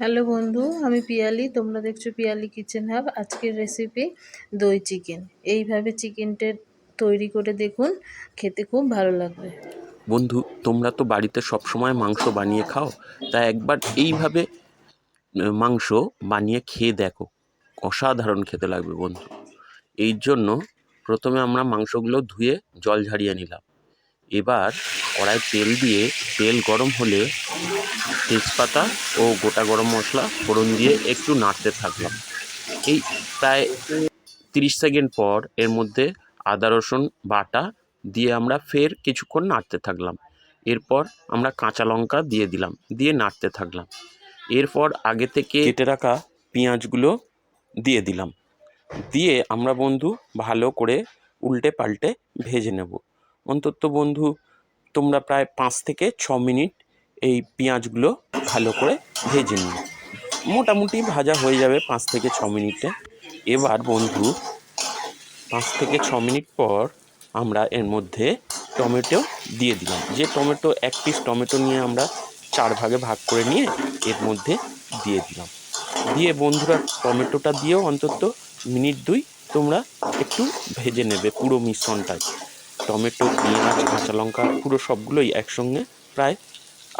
Hello বন্ধু, আমি পিয়ালি। তোমরা দেখছো পিয়ালি কিচেন হাব। আজকের রেসিপি দই চিকেন। এইভাবে চিকেনটা তৈরি করে দেখুন, খেতে খুব ভালো লাগবে। বন্ধু, তোমরা তো বাড়িতে সবসময় মাংস বানিয়ে খাও, তা একবার এইভাবে মাংস বানিয়ে খেয়ে দেখো। অসাধারণ খেতে লাগবে বন্ধু। এই জন্য প্রথমে আমরা মাংসগুলো ধুয়ে জল ঝারিয়ে নিলাম। এবার কড়ায় তেল দিয়ে, তেল গরম হলে তেজপাতা ও গোটা গরম মশলা ফোড়ন দিয়ে একটু নাড়তে থাকলাম। এই প্রায় 30 সেকেন্ড পর এর মধ্যে আদা রসুন বাটা দিয়ে আমরা ফের কিছুক্ষণ নাড়তে থাকলাম। এরপর আমরা কাঁচা লঙ্কা দিয়ে দিলাম, দিয়ে নাড়তে থাকলাম। এরপর আগে থেকে কেটে রাখা পেঁয়াজগুলো দিয়ে দিলাম, দিয়ে আমরা বন্ধু ভালো করে উল্টে পাল্টে ভেজে নেব। অন্তত বন্ধু তোমরা প্রায় 5 থেকে 6 মিনিট এই পেঁয়াজগুলো ভালো করে ভেজে নিও। মোটামুটি ভাজা হয়ে যাবে 5 থেকে 6 মিনিটে। এবার বন্ধু 5 থেকে 6 মিনিট পর আমরা এর মধ্যে টমেটো দিয়ে দিলাম। যে টমেটো 1 পিস টমেটো নিয়ে আমরা 4 ভাগে ভাগ করে নিয়ে এর মধ্যে দিয়ে দিলাম। দিয়ে বন্ধুরা টমেটোটা দিয়েও অন্তত মিনিট 2 তোমরা একটু ভেজে নেবে পুরো মিশ্রণটাই। টমেটো, পেঁয়াজ, কাঁচা লঙ্কা পুরো সবগুলোই একসঙ্গে প্রায়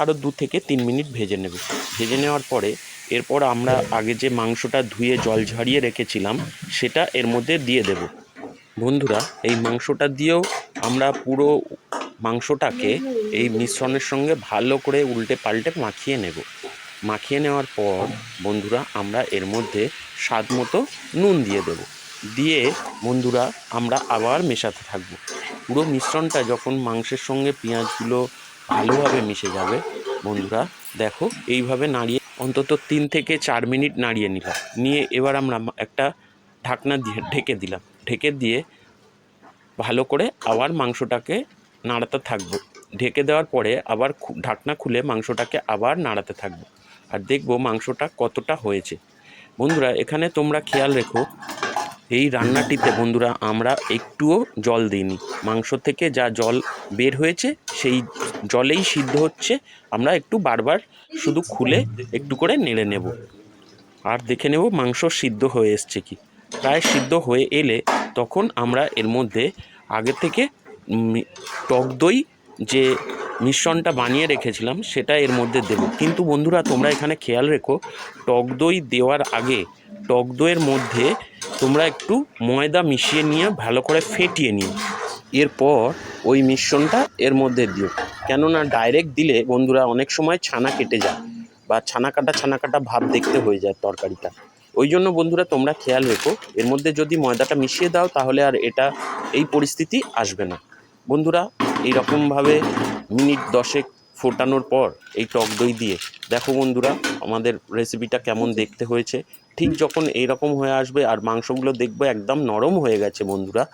আরও 2 থেকে 3 মিনিট ভেজে নেবে। ভেজে নেওয়ার পরে এরপর আমরা আগে যে মাংসটা ধুয়ে জল ঝরিয়ে রেখেছিলাম সেটা এর মধ্যে দিয়ে দেব। বন্ধুরা এই মাংসটা দিয়েও আমরা পুরো মাংসটাকে এই মিশ্রণের সঙ্গে ভালো করে উল্টে পাল্টে মাখিয়ে নেব। মাখিয়ে নেওয়ার পর বন্ধুরা আমরা এর মধ্যে স্বাদ মতো নুন দিয়ে দেব। দিয়ে বন্ধুরা আমরা আবার মেশাতে থাকবো। পুরো মিশ্রণটা যখন মাংসের সঙ্গে পেঁয়াজগুলো ভালোভাবে মিশে যাবে বন্ধুরা, দেখো এইভাবে নাড়িয়ে অন্তত 3 থেকে 4 মিনিট নাড়িয়ে নিলাম। নিয়ে এবার আমরা একটা ঢাকনা দিয়ে ঢেকে দিলাম। ঢেকে দিয়ে ভালো করে আবার মাংসটাকে নাড়াতে থাকবো। ঢেকে দেওয়ার পরে আবার ঢাকনা খুলে মাংসটাকে আবার নাড়াতে থাকবো। আর দেখবো মাংসটা কতটা হয়েছে। বন্ধুরা এখানে তোমরা খেয়াল রেখো, এই রান্নাটিতে বন্ধুরা আমরা একটুও জল দিইনি। মাংস থেকে যা জল বের হয়েছে সেই জলেই সিদ্ধ হচ্ছে। আমরা একটু বারবার শুধু খুলে একটু করে নেড়ে নেব, আর দেখে নেব মাংস সিদ্ধ হয়ে এসছে কি। প্রায় সিদ্ধ হয়ে এলে তখন আমরা এর মধ্যে আগে থেকে টক দই যে মিশ্রণটা বানিয়ে রেখেছিলাম সেটা এর মধ্যে দেব। কিন্তু বন্ধুরা তোমরা এখানে খেয়াল রেখো, টক দই দেওয়ার আগে টক দইয়ের মধ্যে তোমরা একটু ময়দা মিশিয়ে নিয়ে ভালো করে ফেটিয়ে নিও। এরপর ওই মিশ্রণটা এর মধ্যে দিও। কেননা ডাইরেক্ট দিলে বন্ধুরা অনেক সময় ছানা কেটে যায় বা ছানা কাটা ভাব দেখতে হয়ে যায় তরকারিটা। ওই জন্য বন্ধুরা তোমরা খেয়াল রেখো, এর মধ্যে যদি ময়দাটা মিশিয়ে দাও তাহলে আর এটা এই পরিস্থিতি আসবে না। বন্ধুরা এইরকমভাবে মিনিট 10 ফোটানোর পর এই টক দই দিয়ে দেখো বন্ধুরা আমাদের রেসিপিটা কেমন দেখতে হয়েছে। ঠিক যখন এইরকম হয়ে আসবে আর মাংসগুলো দেখবে একদম নরম হয়ে গেছে বন্ধুরা,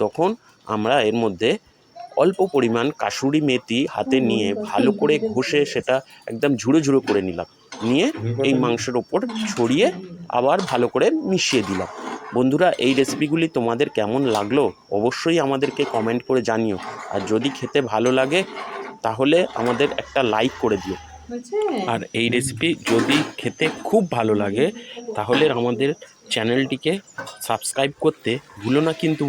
তখন আমরা এর মধ্যে অল্প পরিমাণ কাসুরি মেথি হাতে নিয়ে ভালো করে ঘষে সেটা একদম ঝুড়ো ঝুড়ো করে নিলাম। নিয়ে এই মাংসের ওপর ছড়িয়ে আবার ভালো করে মিশিয়ে দিলাম। বন্ধুরা এই রেসিপিগুলি তোমাদের কেমন লাগলো অবশ্যই আমাদেরকে কমেন্ট করে জানিও। আর যদি খেতে ভালো লাগে তাহলে আমাদের একটা লাইক করে দিও। আর এই রেসিপি যদি খেতে খুব ভালো লাগে তাহলে আমাদের চ্যানেলটিকে সাবস্ক্রাইব করতে ভুলো না কিন্তু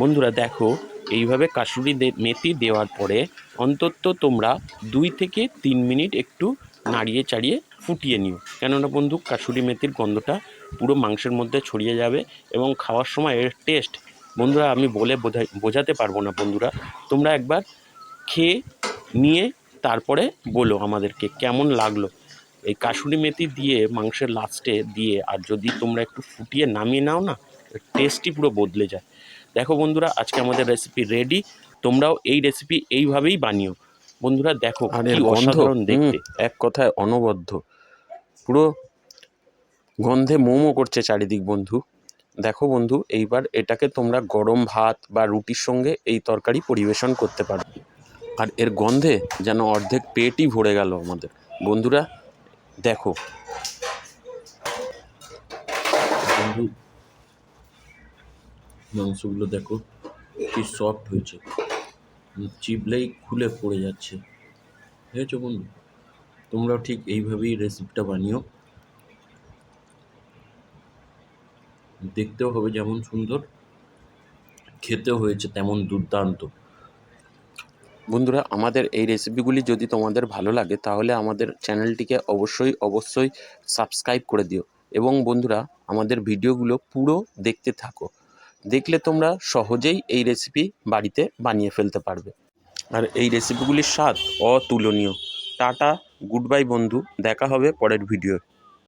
বন্ধুরা দেখো এইভাবে কাসুরি মেথি দেওয়ার পরে অন্তত তোমরা 2 থেকে 3 মিনিট একটু নাড়িয়ে চাড়িয়ে ফুটিয়ে নিও। কেননা বন্ধু কাসুরি মেথির গন্ধটা পুরো মাংসের মধ্যে ছড়িয়ে যাবে এবং খাওয়ার সময় এর টেস্ট বন্ধুরা আমি বলে বোঝাতে পারবো না। বন্ধুরা তোমরা একবার খেয়ে নিয়ে তারপরে বলো আমাদেরকে কেমন লাগলো। এই কাসুরি মেথি দিয়ে মাংসের লাস্টে দিয়ে আর যদি তোমরা একটু ফুটিয়ে নামিয়ে নাও না, টেস্টই পুরো বদলে যায়। দেখো বন্ধুরা আজকে আমাদের রেসিপি রেডি। তোমরাও এই রেসিপি এইভাবেই বানিও। বন্ধুরা দেখো আর এর গন্ধ দেখতে এক কথায় অনবদ্য, পুরো গন্ধে মোমো করছে চারিদিক বন্ধু। দেখো বন্ধু এইবার এটাকে তোমরা গরম ভাত বা রুটির সঙ্গে এই তরকারি পরিবেশন করতে পারো। আর এর গন্ধে যেন অর্ধেক পেটই ভরে গেল আমাদের। বন্ধুরা দেখো বন্ধু মাংসগুলো দেখো কি সফট হয়েছে, চিবলেই খুলে পড়ে যাচ্ছে। বুঝেছো বন্ধু? তোমরাও ঠিক এইভাবেই রেসিপিটা বানিও। দেখতেও হবে যেমন সুন্দর, খেতেও হয়েছে তেমন দুর্দান্ত। বন্ধুরা, আমাদের এই রেসিপিগুলি যদি তোমাদের ভালো লাগে তাহলে আমাদের চ্যানেলটিকে অবশ্যই সাবস্ক্রাইব করে দিও। এবং বন্ধুরা, আমাদের ভিডিওগুলো পুরো দেখতে থাকো। দেখলে তোমরা সহজেই এই রেসিপি বাড়িতে বানিয়ে ফেলতে পারবে। আর এই রেসিপিগুলির স্বাদ অতুলনীয়। টাটা, গুড বাই বন্ধু, দেখা হবে পরের ভিডিও।